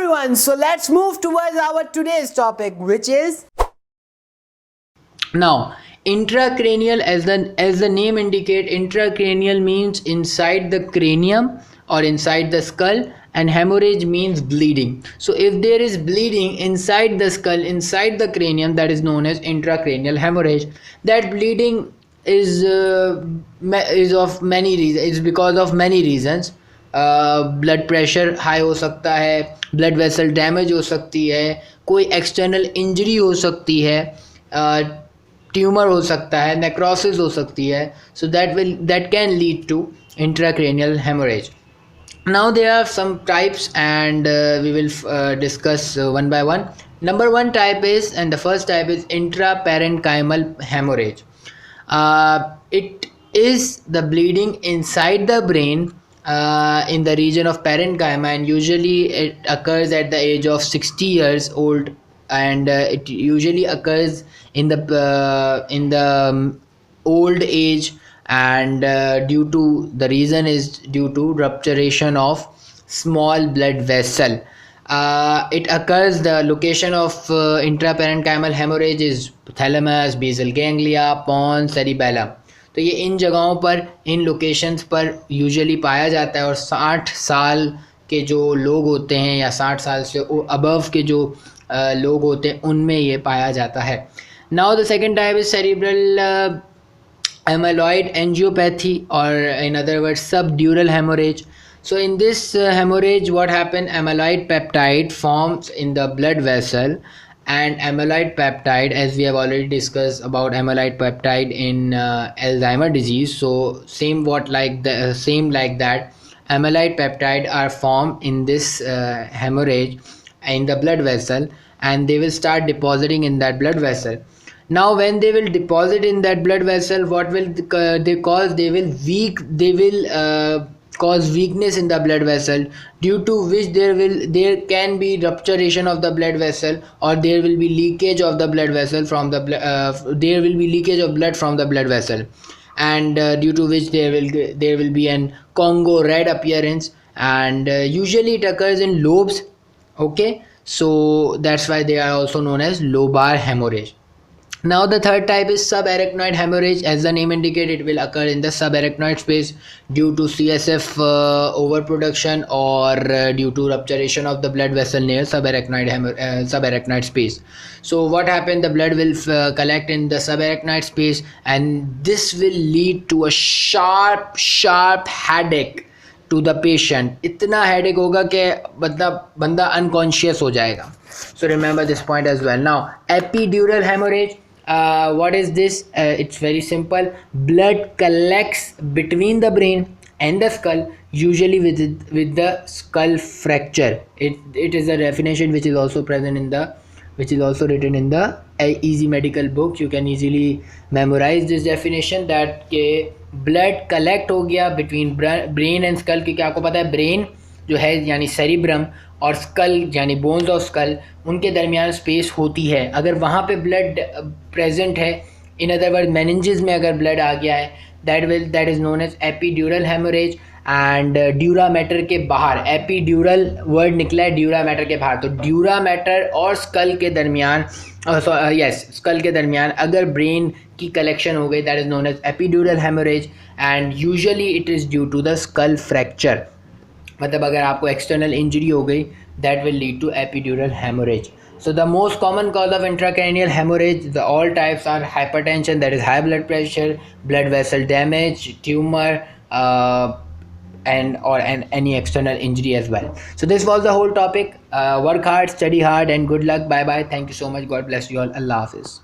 everyone, so let's move towards our today's topic, which is now intracranial. As the name indicate, intracranial means inside the cranium or inside the skull, and hemorrhage means bleeding. So if there is bleeding inside the skull, inside the cranium, that is known as intracranial hemorrhage. That bleeding is of many reasons. It's because of many reasons. Blood pressure high हो सकता है, blood vessel damage हो सकती है, कोई external injury हो सकती है, ट्यूमर हो सकता है, नेक्रोसिस हो सकती है. So that can lead to intracranial haemorrhage. Now there are some types, and we will discuss one by one. Number one type is, and the first type is intraparenchymal hemorrhage. It is the bleeding inside the brain in the region of parenchyma, and usually it occurs at the age of 60 years old, and it usually occurs in the old age, and due to the reason is due to rupturation of small blood vessel. It occurs, the location of intraparenchymal hemorrhage is thalamus, basal ganglia, pons, cerebellum. तो ये इन जगहों पर, इन locations पर usually पाया जाता है, और 60 साल के जो लोग होते हैं या 60 साल से अबव के जो लोग होते हैं उनमें ये पाया जाता है. Now the second type is cerebral amyloid angiopathy, or in other words subdural hemorrhage. So in this hemorrhage, what happened, amyloid peptide forms in the blood vessel, and amyloid peptide, as we have already discussed about amyloid peptide in Alzheimer disease, so same like that amyloid peptide are formed in this hemorrhage in the blood vessel, and they will start depositing in that blood vessel. Now when they will deposit in that blood vessel, what will they cause? They will cause weakness in the blood vessel, due to which there can be rupturation of the blood vessel, or there will be leakage of the blood vessel from the there will be leakage of blood from the blood vessel, and due to which there will be an Congo red appearance, and usually it occurs in lobes. Okay, so that's why they are also known as lobar hemorrhage. Now the third type is sub-arytenoid hemorrhage. As the name indicates, it will occur in the subarytenoid space due to CSF overproduction, or due to rupturation of the blood vessel near subarytenoid space. So what happened, the blood will collect in the subarytenoid space, and this will lead to a sharp headache to the patient. इतना headache होगा कि बंदा unconscious हो जाएगा. So remember this point as well. Now epidural hemorrhage. What is this? It's very simple. Blood collects between the brain and the skull, usually with the skull fracture. It is a definition which is also written in the easy medical book. You can easily memorize this definition, that के blood collect हो गया between brain and skull. क्योंकि आपको पता है brain जो है यानी cerebrum और स्कल यानी बोन्स ऑफ स्कल, उनके दरमियान स्पेस होती है. अगर वहाँ पे ब्लड प्रेजेंट है, इन अदर वर्ड मेनिंजेस में अगर ब्लड आ गया है, that is known as epidural haemorrhage. And dura mater के बाहर, एपीड्यूरल वर्ड निकला है ड्यूरा मैटर के बाहर, तो ड्यूरा मैटर और स्कल के दरमियान स्कल के दरमियान अगर ब्रेन की कलेक्शन हो गई, that is known as epidural haemorrhage, and usually it is due to the skull fracture. मतलब अगर आपको एक्सटर्नल इंजरी हो गई, that will lead to epidural hemorrhage. So the most common cause of intracranial hemorrhage, all types are hypertension, that is high blood pressure, blood vessel damage, tumor, and any external injury as well. So this was the whole topic. Work hard, study hard, and good luck. Bye bye. Thank you so much. God bless you all. Allah Hafiz.